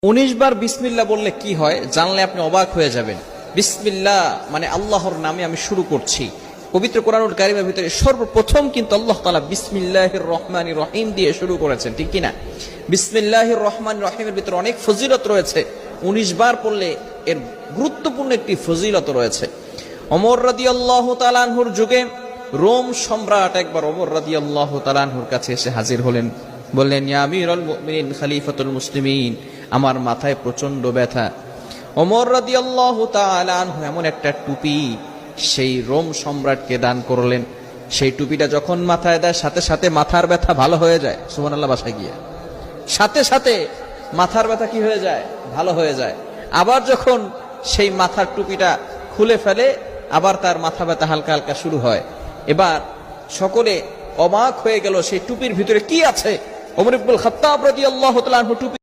19 বার বিসমিল্লাহ বললে কি হয় জানলে আপনি অবাক হয়ে যাবেন। বিসমিল্লাহ মানে আল্লাহর নামে আমি শুরু করছি। পবিত্র কোরআনুল কারীমের ভিতরে সর্বপ্রথম কিন্তু আল্লাহ তাআলা বিসমিল্লাহির রহমানির রহিম দিয়ে শুরু করেছেন, ঠিক কি না? বিসমিল্লাহির রহমানির রহিমের ভিতরে অনেক ফজিলত রয়েছে। 19 বার পড়লে এর গুরুত্বপূর্ণ একটি ফজিলত রয়েছে। ওমর রাদিয়াল্লাহু তাআলা আনহুর যুগে রোম সম্রাট একবার ওমর রাদিয়াল্লাহু তাআলা আনহুর কাছে এসে হাজির হলেন। বললেন, ইয়া আমিরুল মুমিনিন খলিফাতুল মুসলিমিন, আমার মাথায় প্রচন্ড ব্যথা। ওমর রাদিয়াল্লাহু তাআলা আনহু এমন একটা টুপি সেই রোম সম্রাটকে দান করলেন। সেই টুপিটা যখন মাথায় দেয় সাথে সাথে মাথার ব্যথা ভালো হয়ে যায়। সুবহানাল্লাহ, বাসায় গিয়ে সাথে সাথে মাথার ব্যথা কি হয়ে যায়? ভালো হয়ে যায়। আবার যখন সেই মাথার টুপিটা খুলে ফেলে আবার তার মাথা ব্যথা হালকা হালকা শুরু হয়। এবার সকলে অবাক হয়ে গেল সেই টুপির ভিতরে কি আছে। ওমর ইবনুল খাত্তাব রাদিয়াল্লাহু তাআলা আনহু টুপি